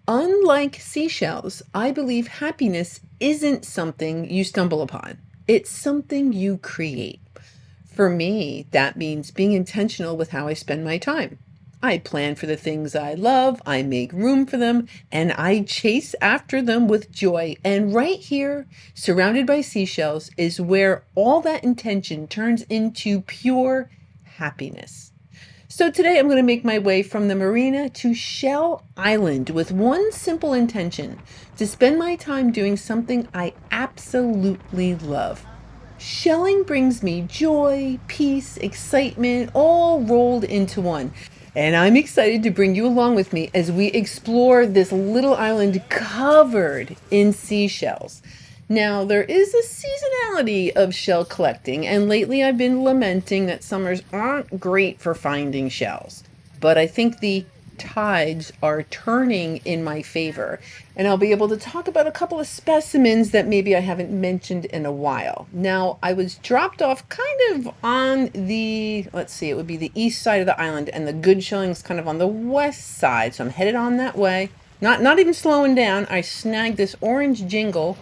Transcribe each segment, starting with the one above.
Unlike seashells, I believe happiness isn't something you stumble upon. It's something you create. For me, that means being intentional with how I spend my time. I plan for the things I love, I make room for them, and I chase after them with joy. And right here, surrounded by seashells, is where all that intention turns into pure happiness. So today I'm going to make my way from the marina to Shell Island with one simple intention: to spend my time doing something I absolutely love. Shelling brings me joy, peace, excitement, all rolled into one. And I'm excited to bring you along with me as we explore this little island covered in seashells. Now, there is a seasonality of shell collecting, and lately I've been lamenting that summers aren't great for finding shells. But I think the tides are turning in my favor, and I'll be able to talk about a couple of specimens that maybe I haven't mentioned in a while. Now, I was dropped off kind of on the, let's see, it would be the east side of the island, and the good shelling's kind of on the west side, so I'm headed on that way. Not even slowing down. I snagged this orange jingle.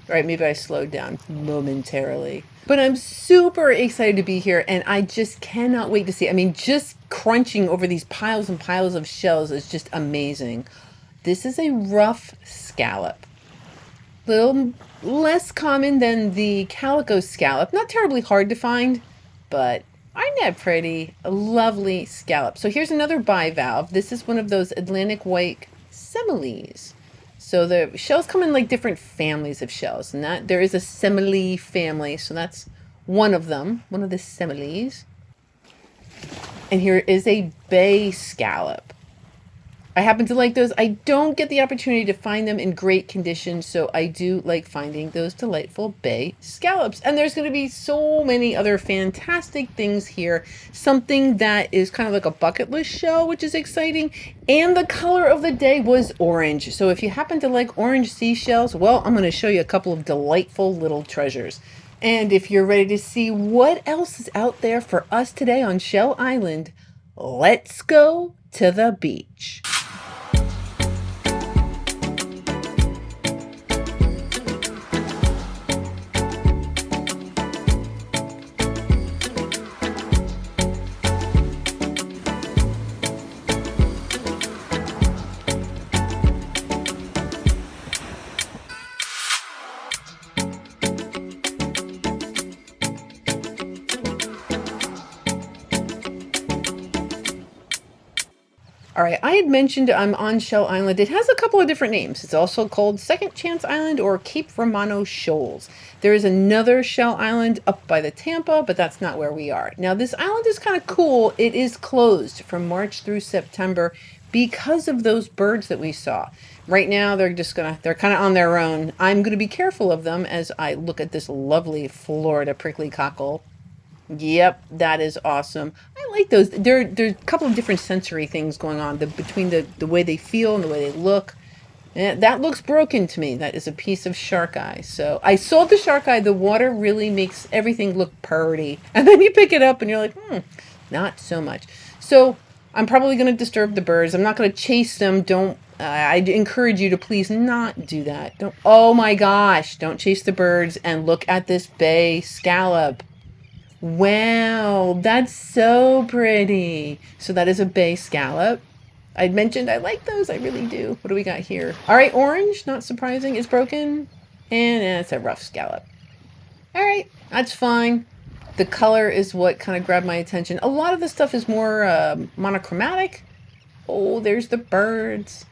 All right, maybe I slowed down momentarily. But I'm super excited to be here, and I just cannot wait to see. I mean, just crunching over these piles and piles of shells is just amazing. This is a rough scallop. Little less common than the calico scallop. Not terribly hard to find, but aren't that pretty? A lovely scallop. So here's another bivalve. This is one of those Atlantic white similes. So the shells come in like different families of shells, and that there is a simile family, so that's one of them, one of the similes. And here is a bay scallop. I happen to like those. I don't get the opportunity to find them in great condition, so I do like finding those delightful bay scallops. And there's going to be so many other fantastic things here. Something that is kind of like a bucket list shell, which is exciting. And the color of the day was orange. So if you happen to like orange seashells, well, I'm going to show you a couple of delightful little treasures. And if you're ready to see what else is out there for us today on Shell Island, let's go to the beach. All right, I had mentioned I'm on Shell Island. It has a couple of different names. It's also called Second Chance Island or Cape Romano Shoals. There is another Shell Island up by the Tampa, but that's not where we are. Now, this island is kind of cool. It is closed from March through September because of those birds that we saw. Right now, they're kind of on their own. I'm going to be careful of them as I look at this lovely Florida prickly cockle. Yep, that is awesome. I like those. There's a couple of different sensory things going on between the way they feel and the way they look. That looks broken to me. That is a piece of shark eye. So I sold the shark eye. The water really makes everything look pretty. And then you pick it up and you're like, not so much. So I'm probably going to disturb the birds. I'm not going to chase them. Don't. I'd encourage you to please not do that. Don't. Oh my gosh! Don't chase the birds and look at this bay scallop. Wow, that's so pretty. So that is a bay scallop. I'd mentioned I like those. I really do. What do we got here? All right, orange, not surprising. It's broken. And it's a rough scallop. All right, that's fine. The color is what kind of grabbed my attention. A lot of the stuff is more monochromatic. Oh, there's the birds.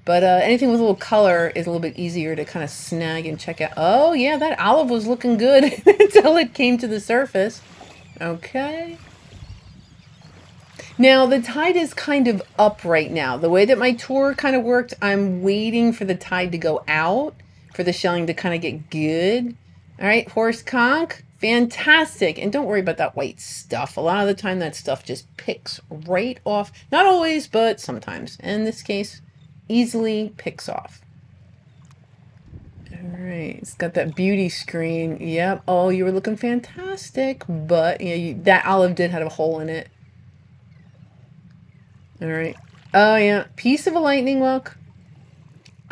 But anything with a little color is a little bit easier to kind of snag and check out. Oh, yeah, that olive was looking good until it came to the surface. Okay. Now, the tide is kind of up right now. The way that my tour kind of worked, I'm waiting for the tide to go out for the shelling to kind of get good. All right, horse conch. Fantastic. And don't worry about that white stuff. A lot of the time, that stuff just picks right off. Not always, but sometimes. In this case, easily picks off. All right, it's got that beauty screen. Yep. Oh, you were looking fantastic, but yeah, that olive did have a hole in it. All right. Oh yeah, piece of a lightning hook.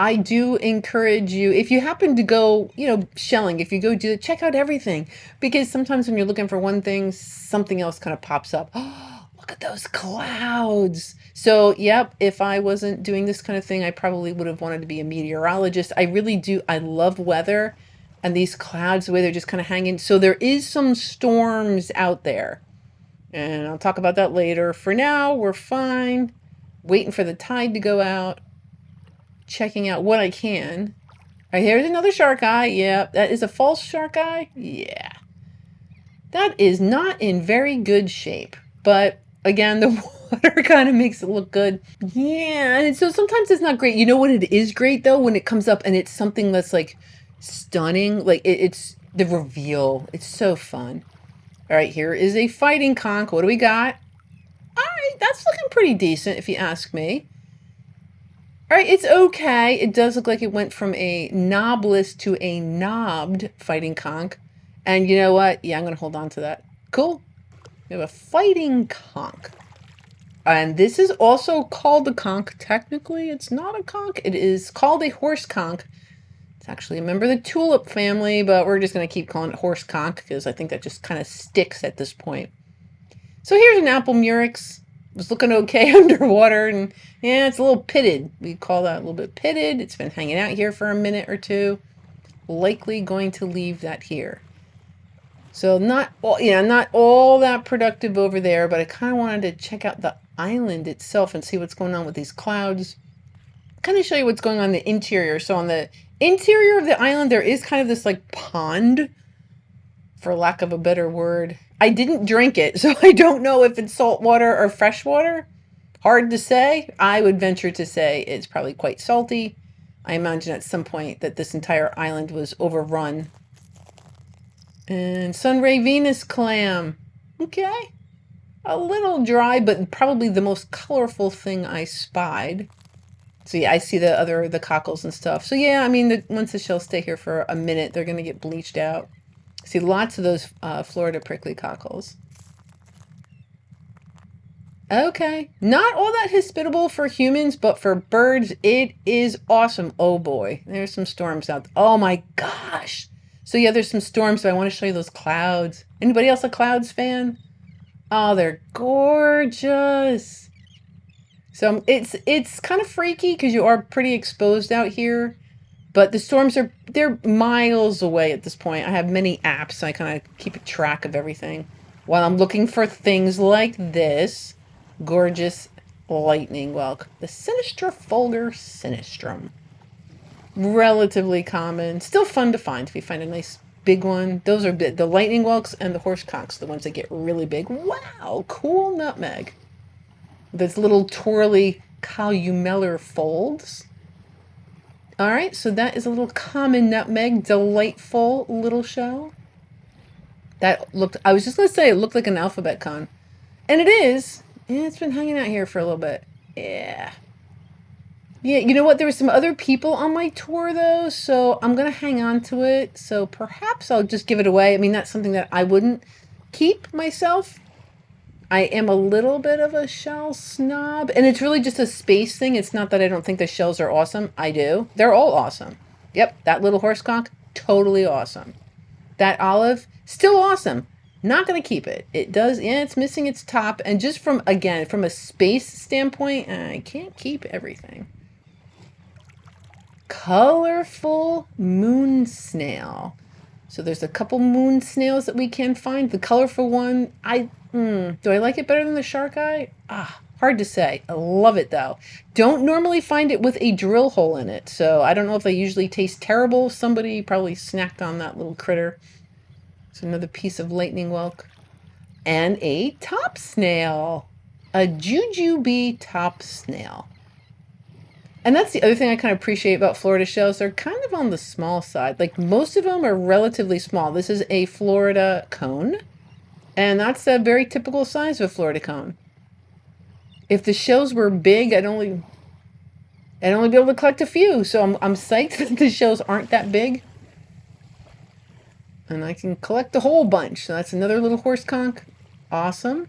I do encourage you, if you happen to go, shelling, if you go do it, check out everything. Because sometimes when you're looking for one thing, something else kind of pops up. Oh, look at those clouds. So, yep, if I wasn't doing this kind of thing, I probably would have wanted to be a meteorologist. I really do. I love weather and these clouds, the way they're just kind of hanging. So there is some storms out there. And I'll talk about that later. For now, we're fine. Waiting for the tide to go out. Checking out what I can. All right, here's another shark eye. Yeah, that is a false shark eye. Yeah. That is not in very good shape. But again, the water kind of makes it look good. Yeah, and so sometimes it's not great. You know what it is great, though? When it comes up and it's something that's like stunning. Like it's the reveal. It's so fun. All right, here is a fighting conch. What do we got? All right, that's looking pretty decent if you ask me. All right, it's okay. It does look like it went from a knobless to a knobbed fighting conch. And you know what? Yeah, I'm going to hold on to that. Cool. We have a fighting conch. And this is also called a conch. Technically, it's not a conch. It is called a horse conch. It's actually a member of the tulip family, but we're just going to keep calling it horse conch because I think that just kind of sticks at this point. So here's an apple murex. Was looking okay underwater, and yeah, it's a little pitted. We call that a little bit pitted. It's been hanging out here for a minute or two. Likely going to leave that here. So not all that productive over there, but I kind of wanted to check out the island itself and see what's going on with these clouds. Kind of show you what's going on in the interior. So on the interior of the island, there is kind of this like pond, for lack of a better word. I didn't drink it, so I don't know if it's salt water or fresh water. Hard to say. I would venture to say it's probably quite salty. I imagine at some point that this entire island was overrun. And Sunray Venus clam. Okay. A little dry, but probably the most colorful thing I spied. So yeah, I see the cockles and stuff. So yeah, I mean, once the shells stay here for a minute, they're going to get bleached out. See lots of those Florida prickly cockles. Okay. Not all that hospitable for humans, but for birds, it is awesome. Oh boy. There's some storms out. Oh my gosh. So yeah, there's some storms, but I want to show you those clouds. Anybody else a clouds fan? Oh, they're gorgeous. So it's kind of freaky because you are pretty exposed out here. But the storms they're miles away at this point. I have many apps, so I kind of keep track of everything. While I'm looking for things like this gorgeous lightning whelk. The Sinistra Folger Sinistrum. Relatively common. Still fun to find if you find a nice big one. Those are the lightning whelks and the horse conchs, the ones that get really big. Wow, cool nutmeg. Those little twirly columellar folds. All right, so that is a little common nutmeg, delightful little shell. I was just going to say it looked like an alphabet con. And it is. Yeah, it's been hanging out here for a little bit. Yeah. Yeah, you know what? There were some other people on my tour, though, so I'm going to hang on to it. So perhaps I'll just give it away. I mean, that's something that I wouldn't keep myself. I am a little bit of a shell snob, and it's really just a space thing. It's not that I don't think the shells are awesome. I do. They're all awesome. Yep, that little horse conch, totally awesome. That olive, still awesome. Not going to keep it. It does, yeah, it's missing its top, and just from a space standpoint, I can't keep everything. Colorful moon snail. So there's a couple moon snails that we can find. The colorful one, do I like it better than the shark eye? Hard to say. I love it though. Don't normally find it with a drill hole in it. So I don't know if they usually taste terrible. Somebody probably snacked on that little critter. So another piece of lightning whelk. And a top snail. A jujube top snail. And that's the other thing I kind of appreciate about Florida shells. They're kind of on the small side. Like most of them are relatively small. This is a Florida cone. And that's a very typical size of a Florida cone. If the shells were big, I'd only be able to collect a few. So I'm psyched that the shells aren't that big. And I can collect a whole bunch. So that's another little horse conch. Awesome.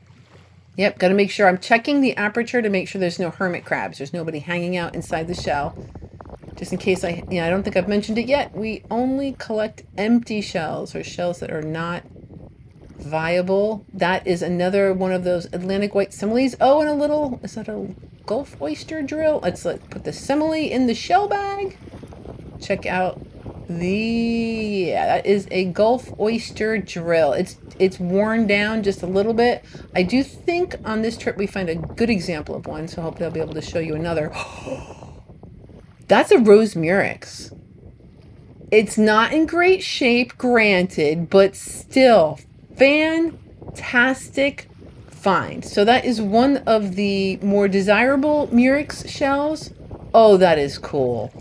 Yep, got to make sure I'm checking the aperture to make sure there's no hermit crabs. There's nobody hanging out inside the shell. Just in case I don't think I've mentioned it yet, we only collect empty shells or shells that are not viable. That is another one of those Atlantic white similes. Oh, and a little, is that a Gulf oyster drill? Let's put the simile in the shell bag. Check out yeah, that is a Gulf oyster drill. It's worn down just a little bit. I do think on this trip we find a good example of one, so hopefully I'll be able to show you another. That's a rose murex. It's not in great shape, granted, but still fantastic find. So that is one of the more desirable murex shells. Oh, that is cool.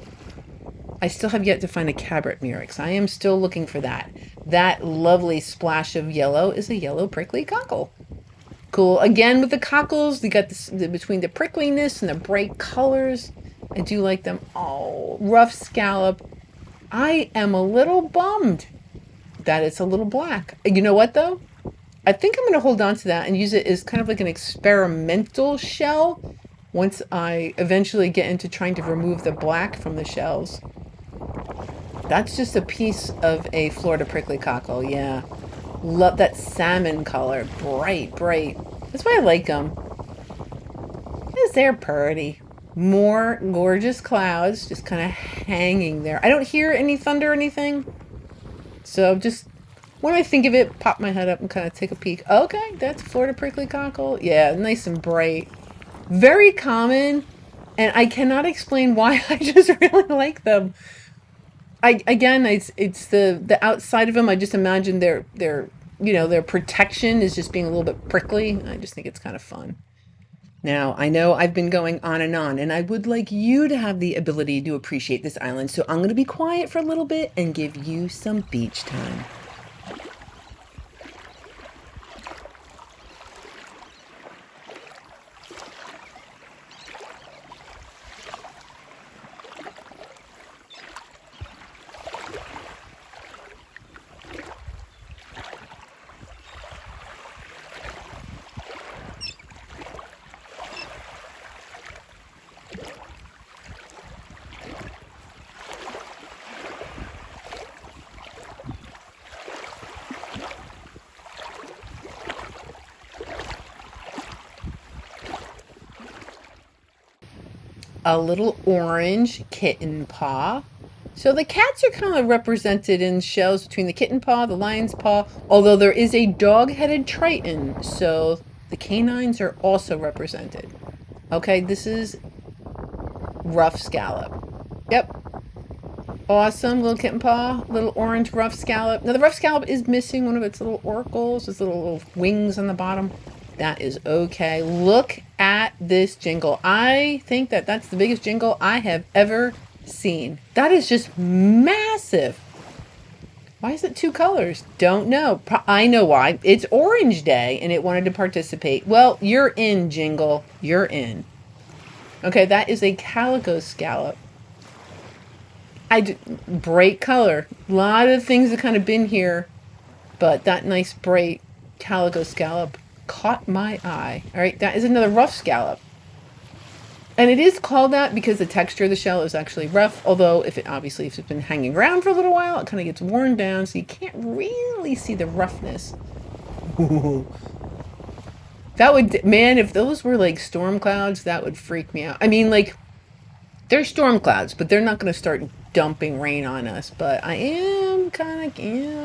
I still have yet to find a cabrette murex. I am still looking for that. That lovely splash of yellow is a yellow prickly cockle. Cool. Again, with the cockles, you got this between the prickliness and the bright colors. I do like them. Oh, rough scallop. I am a little bummed that it's a little black. You know what, though? I think I'm going to hold on to that and use it as kind of like an experimental shell once I eventually get into trying to remove the black from the shells. That's just a piece of a Florida prickly cockle, yeah. Love that salmon color. Bright, bright. That's why I like them. Is they're pretty. More gorgeous clouds just kind of hanging there. I don't hear any thunder or anything. So just when I think of it, pop my head up and kind of take a peek. Okay, that's Florida prickly cockle. Yeah, nice and bright. Very common. And I cannot explain why. I just really like them. Again, it's the outside of them. I just imagine their protection is just being a little bit prickly. I just think it's kind of fun. Now, I know I've been going on, and I would like you to have the ability to appreciate this island. So I'm going to be quiet for a little bit and give you some beach time. A little orange kitten paw. So the cats are kind of represented in shells between the kitten paw, the lion's paw, although there is a dog-headed triton, so the canines are also represented. Okay, this is rough scallop. Yep. Awesome little kitten paw, little orange rough scallop. Now the rough scallop is missing one of its little oracles, its little wings on the bottom. That is okay. Look at this jingle. I think that's the biggest jingle I have ever seen. That is just massive. Why is it two colors? Don't know. I know why. It's Orange Day and it wanted to participate. Well, you're in, jingle. You're in. Okay, that is a calico scallop. Bright color. A lot of things have kind of been here, but that nice bright calico scallop caught my eye. All right, that is another rough scallop. And it is called that because the texture of the shell is actually rough, although if it's been hanging around for a little while, it kind of gets worn down, so you can't really see the roughness. That would, man, if those were like storm clouds, that would freak me out. I mean, like, they're storm clouds, but they're not going to start dumping rain on us. But I am kind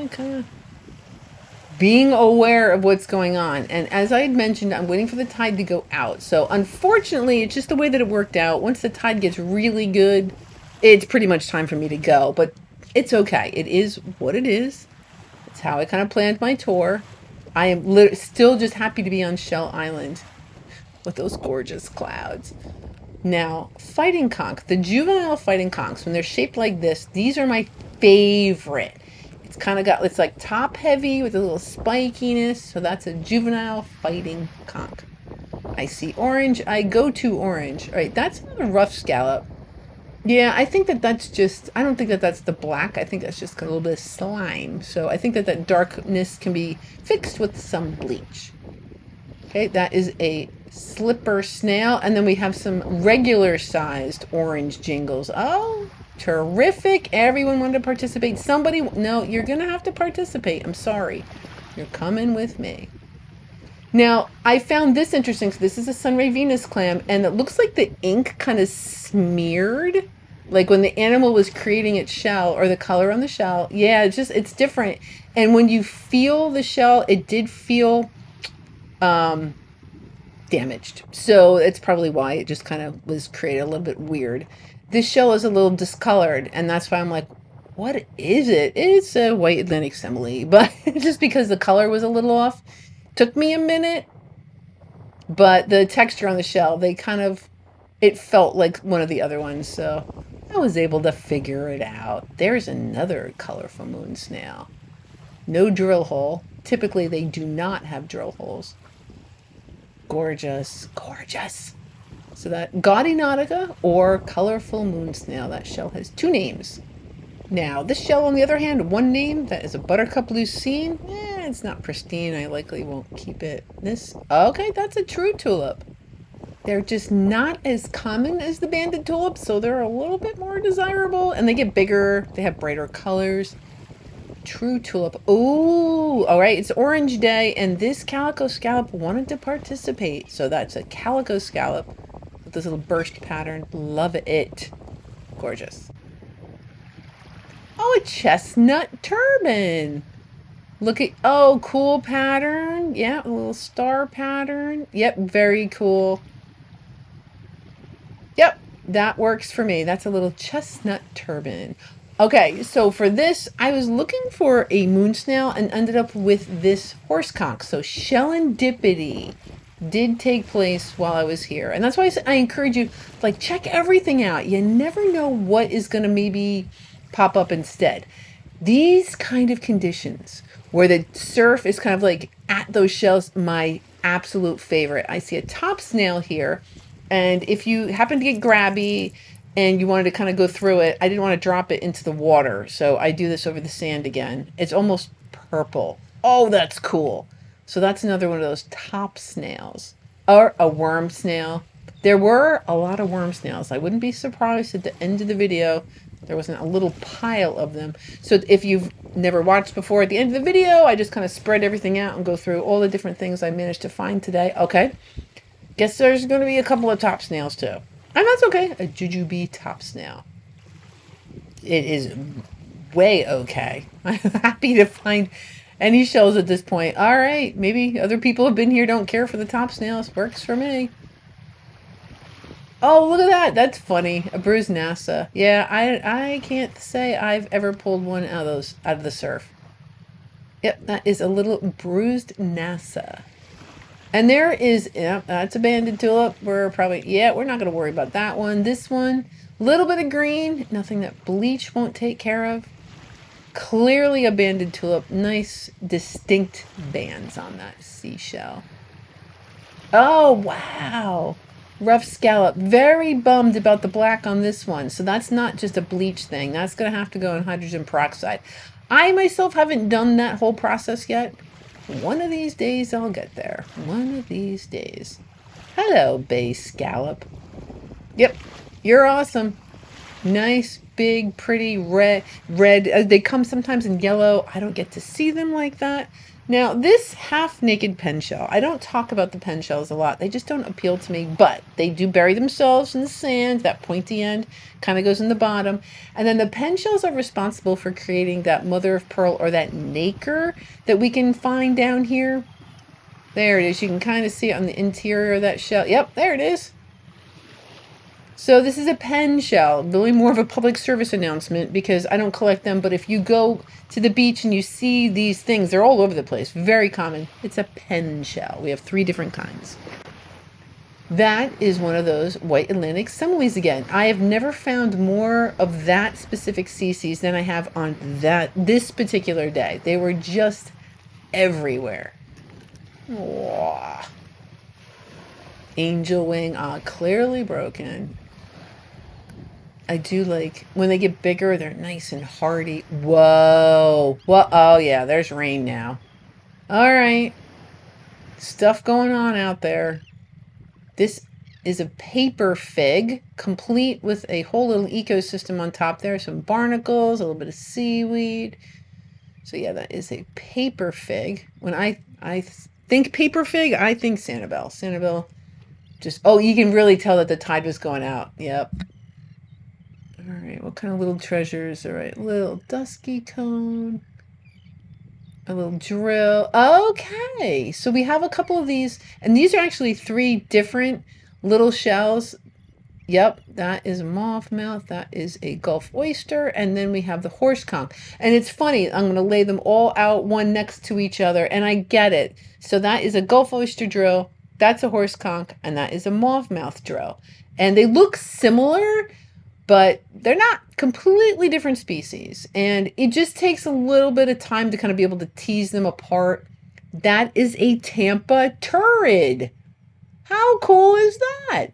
of being aware of what's going on. And as I had mentioned, I'm waiting for the tide to go out. So unfortunately, it's just the way that it worked out. Once the tide gets really good, it's pretty much time for me to go. But it's okay. It is what it is. It's how I kind of planned my tour. I am still just happy to be on Shell Island with those gorgeous clouds. Now, fighting conch, the juvenile fighting conchs, when they're shaped like this, these are my favorite. It's like top heavy with a little spikiness, so that's a juvenile fighting conch. I see orange, I go to orange. All right, that's another rough scallop. Yeah, I think that's just, I don't think that's the black. I think that's just a little bit of slime. So I think that darkness can be fixed with some bleach. Okay, that is a slipper snail, and then we have some regular sized orange jingles. Oh, terrific. Everyone wanted to participate. Somebody, no, you're going to have to participate. I'm sorry. You're coming with me. Now, I found this interesting. So this is a Sunray Venus clam, and it looks like the ink kind of smeared, like when the animal was creating its shell, or the color on the shell. Yeah, it's different. And when you feel the shell, it did feel damaged. So it's probably why it just kind of was created a little bit weird. This shell is a little discolored, and that's why I'm like, what is it? It's a white Atlantic simile, but just because the color was a little off. Took me a minute, but the texture on the shell, it felt like one of the other ones, so I was able to figure it out. There's another colorful moon snail. No drill hole. Typically, they do not have drill holes. Gorgeous, gorgeous. So that Gaudy Nautica or colorful moon snail, that shell has two names. Now, this shell, on the other hand, one name, that is a Buttercup Lucine. It's not pristine. I likely won't keep it. Okay, that's a true tulip. They're just not as common as the banded tulips, so they're a little bit more desirable, and they get bigger. They have brighter colors. True tulip. Ooh, all right, it's Orange Day, and this calico scallop wanted to participate. So that's a calico scallop with this little burst pattern. Love it. Gorgeous. Oh, a chestnut turban. Look at, oh, cool pattern. Yeah, a little star pattern. Yep, very cool. Yep, that works for me. That's a little chestnut turban. Okay, so for this, I was looking for a moon snail and ended up with this horseconch. So Shellendipity did take place while I was here. And that's why I encourage you, like, check everything out. You never know what is going to maybe pop up instead. These kind of conditions where the surf is kind of like at those shells, my absolute favorite. I see a top snail here, and if you happen to get grabby and you wanted to kind of go through it, I didn't want to drop it into the water, so I do this over the sand again. It's almost purple. Oh, that's cool. So that's another one of those top snails. Or a worm snail. There were a lot of worm snails. I wouldn't be surprised at the end of the video there wasn't a little pile of them. So if you've never watched before, at the end of the video, I just kind of spread everything out and go through all the different things I managed to find today. Okay. Guess there's going to be a couple of top snails too. And that's okay. A jujube top snail. It is way okay. I'm happy to find any shells at this point. All right. Maybe other people have been here, don't care for the top snails. Works for me. Oh, look at that. That's funny. A bruised NASA. Yeah, I can't say I've ever pulled one out of the surf. Yep, that is a little bruised NASA. And there is, yeah, that's a banded tulip. We're not going to worry about that one. This one, little bit of green, nothing that bleach won't take care of. Clearly a banded tulip. Nice, distinct bands on that seashell. Oh, wow. Rough scallop. Very bummed about the black on this one. So that's not just a bleach thing. That's going to have to go in hydrogen peroxide. I myself haven't done that whole process yet. One of these days I'll get there. One of these days. Hello, bay scallop. Yep, you're awesome. Nice, big, pretty red. They come sometimes in yellow. I don't get to see them like that. Now, this half-naked pen shell, I don't talk about the pen shells a lot. They just don't appeal to me, but they do bury themselves in the sand. That pointy end kind of goes in the bottom. And then the pen shells are responsible for creating that mother of pearl, or that nacre that we can find down here. There it is. You can kind of see it on the interior of that shell. Yep, there it is. So this is a pen shell, really more of a public service announcement, because I don't collect them, but if you go to the beach and you see these things, they're all over the place, very common. It's a pen shell. We have 3 different kinds. That is one of those white Atlantic similes again. I have never found more of that specific species than I have on this particular day. They were just everywhere. Aww. Angel wing, clearly broken. I do like when they get bigger, they're nice and hardy. Whoa. Well, oh yeah, there's rain now. All right. Stuff going on out there. This is a paper fig, complete with a whole little ecosystem on top there. Some barnacles, a little bit of seaweed. So yeah, that is a paper fig. When I think paper fig, I think Sanibel. Sanibel just, oh, you can really tell that the tide was going out. Yep. All right, what kind of little treasures? All right, little dusky cone. A little drill. Okay, so we have a couple of these, and these are actually 3 different little shells. Yep, that is a mouth. That is a Gulf oyster, and then we have the horse conch. And it's funny, I'm going to lay them all out one next to each other, and I get it. So that is a Gulf oyster drill, that's a horse conch, and that is a mouth drill. And they look similar, but they're not completely different species. And it just takes a little bit of time to kind of be able to tease them apart. That is a Tampa turrid. How cool is that?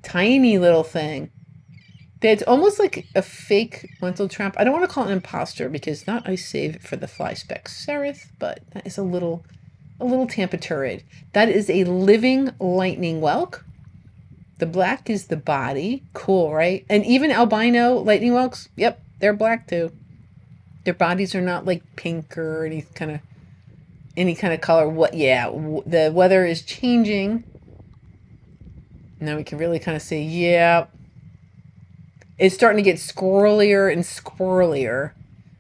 Tiny little thing. It's almost like a fake lentil trap. I don't want to call it an imposter because that I save it for the fly speck seraph, but that is a little Tampa turrid. That is a living lightning whelk. The black is the body. Cool, right? And even albino lightning whelks, yep, they're black too. Their bodies are not like pink or any kind of color. What? Yeah, the weather is changing. Now we can really kind of see, yeah, it's starting to get squirrelier and squirrelier.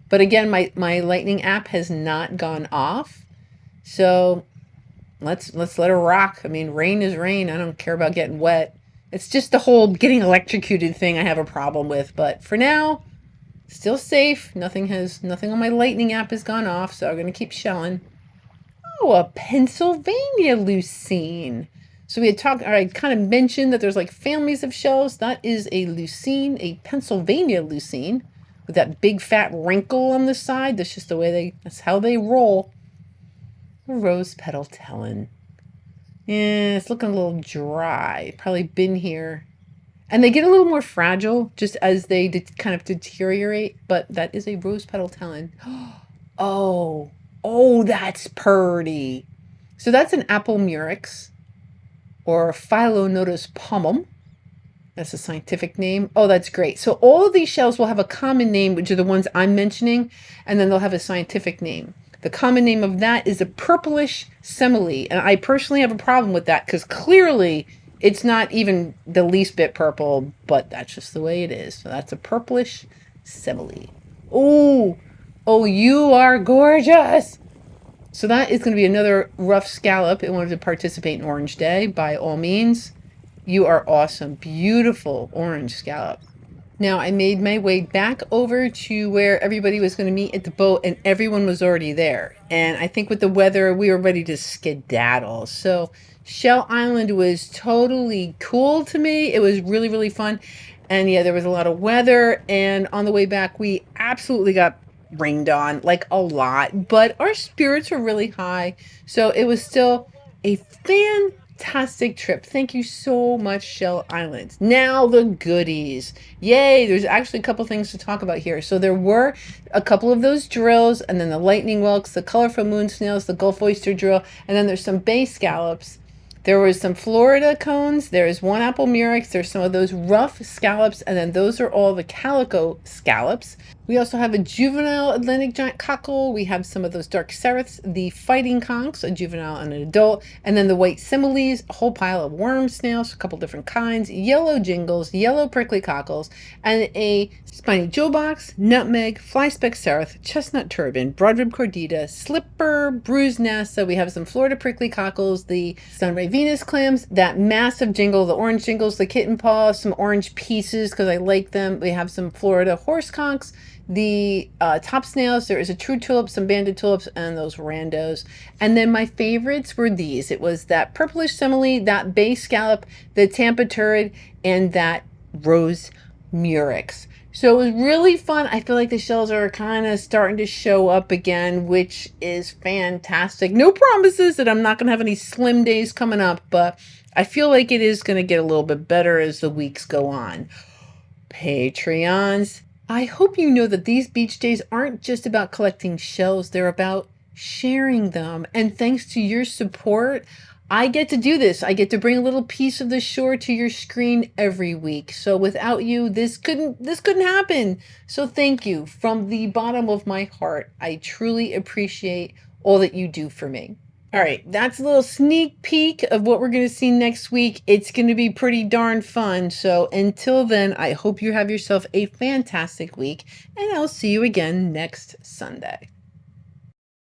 But again, my lightning app has not gone off. So let's let her rock. I mean, rain is rain. I don't care about getting wet. It's just the whole getting electrocuted thing I have a problem with. But for now, still safe. Nothing on my lightning app has gone off, so I'm going to keep shelling. Oh, a Pennsylvania Lucine. So I kind of mentioned that there's like families of shells. That is a Lucine, a Pennsylvania Lucine, with that big fat wrinkle on the side. That's just the way that's how they roll. A rose petal tellin. Yeah, it's looking a little dry. Probably been here. And they get a little more fragile just as they kind of deteriorate. But that is a rose petal tellin. Oh, that's pretty. So that's an apple murex or Phyllonotus pomum. That's a scientific name. Oh, that's great. So all of these shells will have a common name, which are the ones I'm mentioning, and then they'll have a scientific name. The common name of that is a purplish semele. And I personally have a problem with that because clearly it's not even the least bit purple, but that's just the way it is. So that's a purplish semele. Oh, you are gorgeous. So that is going to be another rough scallop. It wanted to participate in Orange Day. By all means, you are awesome. Beautiful orange scallop. Now, I made my way back over to where everybody was going to meet at the boat, and everyone was already there. And I think with the weather, we were ready to skedaddle. So Shell Island was totally cool to me. It was really, really fun. And yeah, there was a lot of weather. And on the way back, we absolutely got rained on, like a lot. But our spirits were really high. So it was still a fantastic trip. Thank you so much, Shell Island. Now the goodies. Yay, there's actually a couple things to talk about here. So there were a couple of those drills, and then the lightning whelks, the colorful moon snails, the Gulf oyster drill, and then there's some bay scallops. There was some Florida cones. There's one apple murex. There's some of those rough scallops, and then those are all the calico scallops. We also have a juvenile Atlantic giant cockle. We have some of those dark seraphs, the fighting conchs, a juvenile and an adult, and then the white similes, a whole pile of worm snails, a couple different kinds, yellow jingles, yellow prickly cockles, and a spiny jewelbox, nutmeg, fly speck seraph, chestnut turban, broadrib cordita, slipper, bruised nassa. We have some Florida prickly cockles, the sunray Venus clams, that massive jingle, the orange jingles, the kitten paw, some orange pieces because I like them. We have some Florida horse conchs, the top snails. There is a true tulip, some banded tulips, and those randos. And then my favorites were these. It was that purplish semele, that bay scallop, the Tampa turrid, and that rose murex. So it was really fun. I feel like the shells are kind of starting to show up again, which is fantastic. No promises that I'm not going to have any slim days coming up, but I feel like it is going to get a little bit better as the weeks go on. Patreons, I hope you know that these beach days aren't just about collecting shells. They're about sharing them. And thanks to your support, I get to do this. I get to bring a little piece of the shore to your screen every week. So without you, this couldn't happen. So thank you from the bottom of my heart. I truly appreciate all that you do for me. All right, that's a little sneak peek of what we're going to see next week. It's going to be pretty darn fun. So until then, I hope you have yourself a fantastic week, and I'll see you again next Sunday.